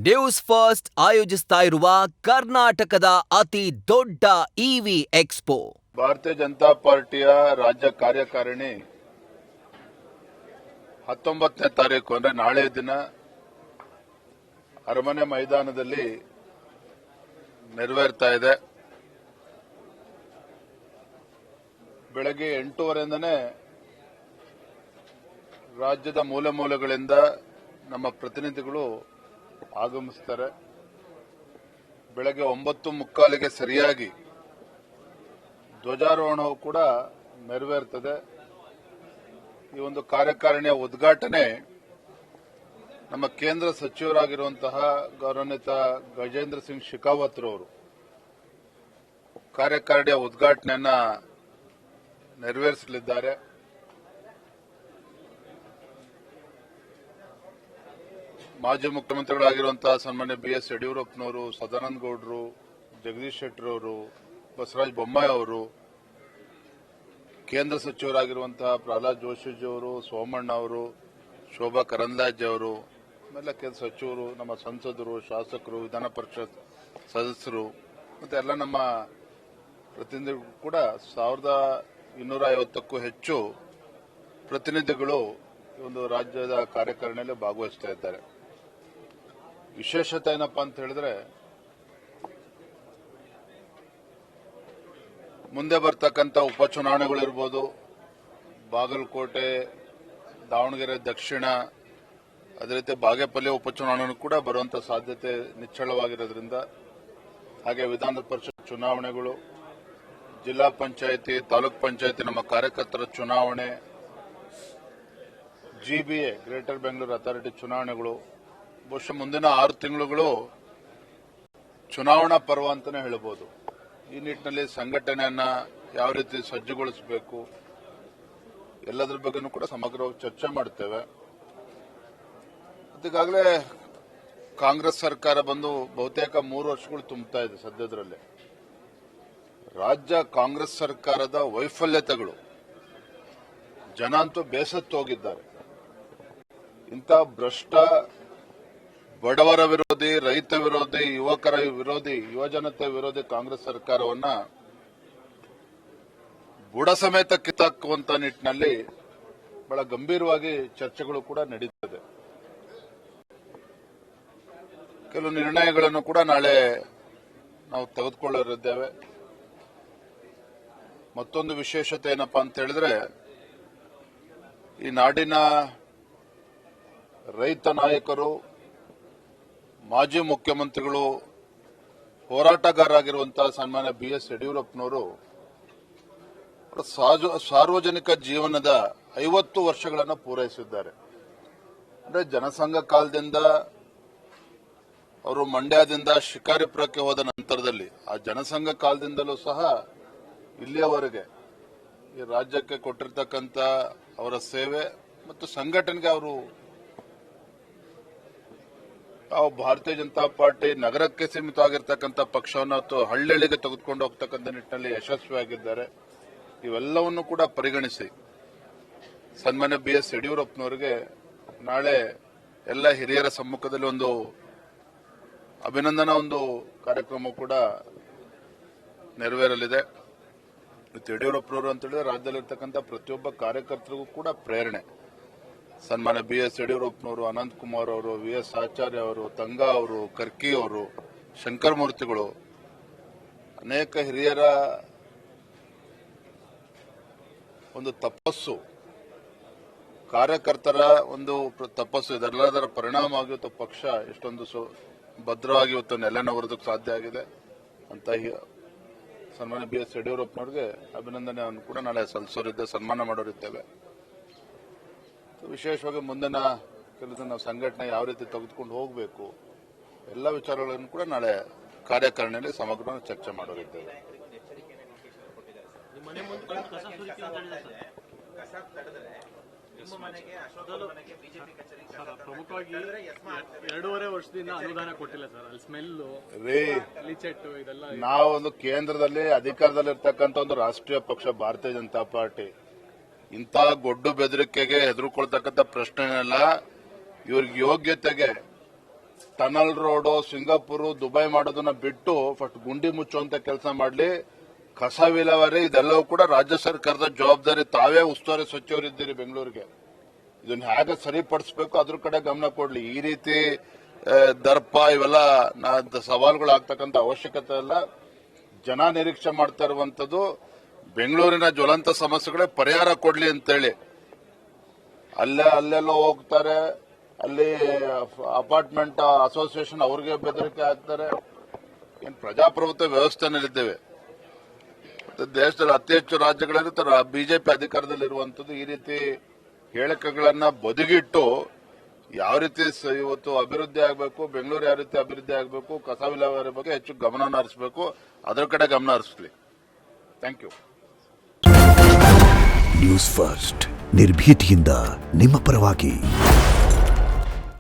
News first ಆಯೋಜಿಸ್ತಾ ಇರುವ ಕರ್ನಾಟಕದ ಅತಿ ದೊಡ್ಡ ಇವಿ ಎಕ್ಸ್ಪೋ. ಭಾರತೀಯ ಜನತಾ ಪಾರ್ಟಿಯ ರಾಜ್ಯ ಕಾರ್ಯಕಾರಿಣಿ 19ನೇ ತಾರೀಕು ಅಂದ್ರೆ ನಾಳೆ ದಿನ ಅರಮನೆ ಮೈದಾನದಲ್ಲಿ ನೆರವೇರ್ತಾ ಇದೆ. ಬೆಳಗ್ಗೆ 8:30ರಿಂದನೇ ರಾಜ್ಯದ ಮೂಲೆ ಮೂಲೆಗಳಿಂದ ನಮ್ಮ ಪ್ರತಿನಿಧಿಗಳು ಆಗಮಿಸುತ್ತಾರೆ. ಬೆಳಗ್ಗೆ 9:45ಗೆ ಸರಿಯಾಗಿ ಧ್ವಜಾರೋಹಣವು ಕೂಡ ನೆರವೇರುತ್ತದೆ. ಈ ಒಂದು ಕಾರ್ಯಕಾರಿಣಿಯ ಉದ್ಘಾಟನೆ ನಮ್ಮ ಕೇಂದ್ರ ಸಚಿವರಾಗಿರುವಂತಹ ಗೌರವಾನ್ವಿತ ಗಜೇಂದ್ರ ಸಿಂಗ್ ಶೆಖಾವತ್ ರವರು ಕಾರ್ಯಕಾರಿಣಿಯ ಉದ್ಘಾಟನೆಯನ್ನ ನೆರವೇರಿಸಲಿದ್ದಾರೆ. ಮಾಜಿ ಮುಖ್ಯಮಂತ್ರಿಗಳಾಗಿರುವಂತಹ ಸನ್ಮಾನ್ಯ BS ಯಡಿಯೂರಪ್ಪನವರು, ಸದಾನಂದ ಗೌಡರು, ಜಗದೀಶ್ ಶೆಟ್ಟರ್ ಅವರು, ಬಸವರಾಜ ಬೊಮ್ಮಾಯಿ ಅವರು, ಕೇಂದ್ರ ಸಚಿವರಾಗಿರುವಂತಹ ಪ್ರಹ್ಲಾದ್ ಜೋಶಿಜಿ ಅವರು, ಸೋಮಣ್ಣ ಅವರು, ಶೋಭಾ ಕರಂದ್ಲಾಜೆ ಅವರು, ಆಮೇಲೆ ಕೇಂದ್ರ ಸಚಿವರು, ನಮ್ಮ ಸಂಸದರು, ಶಾಸಕರು, ವಿಧಾನ ಪರಿಷತ್ ಸದಸ್ಯರು ಮತ್ತೆ ಎಲ್ಲ ನಮ್ಮ ಪ್ರತಿನಿಧಿಗಳು ಕೂಡ 1250ಕ್ಕೂ ಹೆಚ್ಚು ಪ್ರತಿನಿಧಿಗಳು ಈ ಒಂದು ರಾಜ್ಯದ ಕಾರ್ಯಕಾರಿಣಿಯಲ್ಲಿ ಭಾಗವಹಿಸ್ತಾ ಇದ್ದಾರೆ. ವಿಶೇಷತೆ ಏನಪ್ಪಾ ಅಂತ ಹೇಳಿದ್ರೆ, ಮುಂದೆ ಬರ್ತಕ್ಕಂಥ ಉಪಚುನಾವಣೆಗಳಿರ್ಬೋದು, ಬಾಗಲಕೋಟೆ, ದಾವಣಗೆರೆ ದಕ್ಷಿಣ, ಅದೇ ರೀತಿ ಬಾಗೇಪಲ್ಲಿ ಉಪಚುನಾವಣೆ ಕೂಡ ಬರುವಂತ ಸಾಧ್ಯತೆ ನಿಚ್ಚಳವಾಗಿರೋದ್ರಿಂದ, ಹಾಗೆ ವಿಧಾನ ಪರಿಷತ್ ಚುನಾವಣೆಗಳು, ಜಿಲ್ಲಾ ಪಂಚಾಯಿತಿ, ತಾಲೂಕ್ ಪಂಚಾಯಿತಿ ನಮ್ಮ ಕಾರ್ಯಕರ್ತರ ಚುನಾವಣೆ, GBA ಗ್ರೇಟರ್ ಬೆಂಗಳೂರು ಅಥಾರಿಟಿ ಚುನಾವಣೆಗಳು, ಬಹುಶಃ ಮುಂದಿನ 6 ತಿಂಗಳುಗಳು ಚುನಾವಣಾ ಪರ್ವ ಅಂತಾನೆ ಹೇಳಬಹುದು. ಈ ನಿಟ್ಟಿನಲ್ಲಿ ಸಂಘಟನೆಯನ್ನ ಯಾವ ರೀತಿ ಸಜ್ಜುಗೊಳಿಸಬೇಕು ಎಲ್ಲದರ ಬಗ್ಗೆನೂ ಕೂಡ ಸಮಗ್ರವಾಗಿ ಚರ್ಚೆ ಮಾಡ್ತೇವೆ. ಈಗಾಗಲೇ ಕಾಂಗ್ರೆಸ್ ಸರ್ಕಾರ ಬಂದು ಬಹುತೇಕ 3 ವರ್ಷಗಳು ತುಂಬುತ್ತಾ ಇದೆ. ಸದ್ಯದಲ್ಲೇ ರಾಜ್ಯ ಕಾಂಗ್ರೆಸ್ ಸರ್ಕಾರದ ವೈಫಲ್ಯತೆಗಳು ಜನ ಅಂತೂ ಬೇಸತ್ತು ಹೋಗಿದ್ದಾರೆ. ಇಂಥ ಭ್ರಷ್ಟ, ಬಡವರ ವಿರೋಧಿ, ರೈತ ವಿರೋಧಿ, ಯುವಕರ ವಿರೋಧಿ, ಯುವಜನತೆ ವಿರೋಧಿ ಕಾಂಗ್ರೆಸ್ ಸರ್ಕಾರವನ್ನ ಬುಡ ಸಮೇತ ಕಿತ್ತಾಕುವಂತ ನಿಟ್ಟಿನಲ್ಲಿ ಬಹಳ ಗಂಭೀರವಾಗಿ ಚರ್ಚೆಗಳು ಕೂಡ ನಡೀತದೆ. ಕೆಲವು ನಿರ್ಣಯಗಳನ್ನು ಕೂಡ ನಾಳೆ ನಾವು ತೆಗೆದುಕೊಳ್ಳಲಿದ್ದೇವೆ. ಮತ್ತೊಂದು ವಿಶೇಷತೆ ಏನಪ್ಪಾ ಅಂತ ಹೇಳಿದ್ರೆ, ಈ ನಾಡಿನ ರೈತ ನಾಯಕರು, ಮಾಜಿ ಮುಖ್ಯಮಂತ್ರಿಗಳು, ಹೋರಾಟಗಾರರಾಗಿರುವಂತಹ ಸನ್ಮಾನ್ಯ BS ಯಡಿಯೂರಪ್ಪನವರು ಸಾರ್ವಜನಿಕ ಜೀವನದ 50 ವರ್ಷಗಳನ್ನು ಪೂರೈಸಿದ್ದಾರೆ. ಅಂದ್ರೆ ಜನಸಂಘ ಕಾಲದಿಂದ ಅವರು ಮಂಡ್ಯದಿಂದ ಶಿಕಾರಿಪುರಕ್ಕೆ ಹೋದ ನಂತರದಲ್ಲಿ, ಆ ಜನಸಂಘ ಕಾಲದಿಂದಲೂ ಸಹ ಇಲ್ಲಿಯವರೆಗೆ ಈ ರಾಜ್ಯಕ್ಕೆ ಕೊಟ್ಟಿರ್ತಕ್ಕಂಥ ಅವರ ಸೇವೆ ಮತ್ತು ಸಂಘಟನೆಗೆ ಅವರು ಭಾರತೀಯ ಜನತಾ ಪಾರ್ಟಿ ನಗರಕ್ಕೆ ಸೀಮಿತವಾಗಿರ್ತಕ್ಕಂಥ ಪಕ್ಷವನ್ನು ಹಳ್ಳಿಗೆ ತೆಗೆದುಕೊಂಡು ಹೋಗ್ತಕ್ಕಂಥ ನಿಟ್ಟಿನಲ್ಲಿ ಯಶಸ್ವಿಯಾಗಿದ್ದಾರೆ. ಇವೆಲ್ಲವನ್ನು ಕೂಡ ಪರಿಗಣಿಸಿ ಸನ್ಮಾನ್ಯ BS ಯಡಿಯೂರಪ್ಪನವರಿಗೆ ನಾಳೆ ಎಲ್ಲ ಹಿರಿಯರ ಸಮ್ಮುಖದಲ್ಲಿ ಒಂದು ಅಭಿನಂದನಾ ಒಂದು ಕಾರ್ಯಕ್ರಮ ಕೂಡ ನೆರವೇರಲಿದೆ. ಯಡಿಯೂರಪ್ಪನವರು ಅಂತ ಹೇಳಿದ್ರೆ ರಾಜ್ಯದಲ್ಲಿರ್ತಕ್ಕಂಥ ಪ್ರತಿಯೊಬ್ಬ ಕಾರ್ಯಕರ್ತರಿಗೂ ಕೂಡ ಪ್ರೇರಣೆ. ಸನ್ಮಾನ್ಯ BS ಯಡಿಯೂರಪ್ಪನವರು, ಅನಂತ್ ಕುಮಾರ್ ಅವರು, VS ಆಚಾರ್ಯ ಅವರು, ತಂಗಾ ಅವರು, ಕರ್ಕಿ ಅವರು, ಶಂಕರ ಮೂರ್ತಿಗಳು, ಅನೇಕ ಹಿರಿಯರ ಒಂದು ತಪಸ್ಸು, ಕಾರ್ಯಕರ್ತರ ಒಂದು ತಪಸ್ಸು, ಇದೆಲ್ಲದರ ಪರಿಣಾಮವಾಗಿ ಇವತ್ತು ಪಕ್ಷ ಎಷ್ಟೊಂದು ಭದ್ರವಾಗಿ ಇವತ್ತು ನೆಲೆನವರೋದಕ್ಕೆ ಸಾಧ್ಯ ಆಗಿದೆ ಅಂತ ಸನ್ಮಾನ್ಯ BS ಯಡಿಯೂರಪ್ಪನವರಿಗೆ ಅಭಿನಂದನೆಯನ್ನು ಕೂಡ ನಾಳೆ ಸಲ್ಲಿಸೋರಿದ್ದೆ, ಸನ್ಮಾನ ಮಾಡೋರಿದ್ದೇವೆ. ವಿಶೇಷವಾಗಿ ಮುಂದಿನ ಕೆಲಸ ನಾವು ಸಂಘಟನೆ ಯಾವ ರೀತಿ ತೆಗೆದುಕೊಂಡು ಹೋಗಬೇಕು ಎಲ್ಲ ವಿಚಾರಗಳನ್ನು ಕೂಡ ನಾಳೆ ಕಾರ್ಯಕಾರಿಣಿಯಲ್ಲಿ ಸಮಗ್ರ ಚರ್ಚೆ ಮಾಡೋರಿದ್ದೇವೆ. ಪ್ರಮುಖವಾಗಿ 2.5 ವರ್ಷದಿಂದ ಅನುದಾನ ಕೊಟ್ಟಿಲ್ಲ ಸರ್. ಅಲ್ಲಿ ಸ್ಮೆಲ್, ಲಿಚೆಟ್ಟು ಇದೆಲ್ಲ. ನಾವೊಂದು ಕೇಂದ್ರದಲ್ಲಿ ಅಧಿಕಾರದಲ್ಲಿರ್ತಕ್ಕಂಥ ಒಂದು ರಾಷ್ಟ್ರೀಯ ಪಕ್ಷ ಭಾರತೀಯ ಜನತಾ ಪಾರ್ಟಿ. ಇಂಥ ಗೊಡ್ಡು ಬೆದರಿಕೆಗೆ ಹೆದರ್ಕೊಳ್ತಕ್ಕಂಥ ಪ್ರಶ್ನೆನೆಲ್ಲ ಇವ್ರಿಗೆ ಯೋಗ್ಯತೆಗೆ ಟನಲ್ ರೋಡು ಸಿಂಗಾಪುರ್ ದುಬೈ ಮಾಡೋದನ್ನ ಬಿಟ್ಟು ಫಸ್ಟ್ ಗುಂಡಿ ಮುಚ್ಚುವಂತ ಕೆಲಸ ಮಾಡಲಿ. ಕಸ ವಿಲೇವಾರಿ ಇದೆಲ್ಲವೂ ಕೂಡ ರಾಜ್ಯ ಸರ್ಕಾರದ ಜವಾಬ್ದಾರಿ. ತಾವೇ ಉಸ್ತುವಾರಿ ಸಚಿವರಿದ್ದೀರಿ ಬೆಂಗಳೂರಿಗೆ, ಇದನ್ನ ಹೇಗೆ ಸರಿಪಡಿಸಬೇಕು ಅದ್ರ ಕಡೆ ಗಮನ ಕೊಡ್ಲಿ. ಈ ರೀತಿ ದರ್ಪ ಇವೆಲ್ಲ ಸವಾಲುಗಳಾಗ್ತಕ್ಕಂಥ ಅವಶ್ಯಕತೆ ಇಲ್ಲ. ಜನ ನಿರೀಕ್ಷೆ ಮಾಡ್ತಾ ಇರುವಂತದ್ದು ಬೆಂಗಳೂರಿನ ಜ್ವಲಂತ ಸಮಸ್ಯೆಗಳೇ ಪರಿಹಾರ ಕೊಡ್ಲಿ ಅಂತೇಳಿ. ಅಲ್ಲೆಲ್ಲೋ ಹೋಗ್ತಾರೆ, ಅಲ್ಲಿ ಅಪಾರ್ಟ್ಮೆಂಟ್ ಅಸೋಸಿಯೇಷನ್ ಅವ್ರಿಗೆ ಬೆದರಿಕೆ ಹಾಕ್ತಾರೆ. ಏನ್ ಪ್ರಜಾಪ್ರಭುತ್ವ ವ್ಯವಸ್ಥೆನಲ್ಲಿದ್ದೇವೆ. ಮತ್ತೆ ದೇಶದಲ್ಲಿ ಅತಿ ಹೆಚ್ಚು ರಾಜ್ಯಗಳಲ್ಲಿ ಬಿಜೆಪಿ ಅಧಿಕಾರದಲ್ಲಿರುವಂತದ್ದು. ಈ ರೀತಿ ಹೇಳಿಕೆಗಳನ್ನ ಬದಿಗಿಟ್ಟು ಯಾವ ರೀತಿ ಇವತ್ತು ಅಭಿವೃದ್ಧಿ ಆಗಬೇಕು, ಬೆಂಗಳೂರು ಯಾವ ರೀತಿ ಅಭಿವೃದ್ಧಿ ಆಗಬೇಕು, ಕಸ ವಿಲೇವಾರಿ ಬಗ್ಗೆ ಹೆಚ್ಚು ಗಮನ ಹರಿಸಬೇಕು, ಅದರ ಕಡೆ ಗಮನ ಹರಿಸಲಿ. Thank you. ನ್ಯೂಸ್ ಫಸ್ಟ್ ನಿರ್ಭೀತಿಯಿಂದ ನಿಮ್ಮ ಪರವಾಗಿ.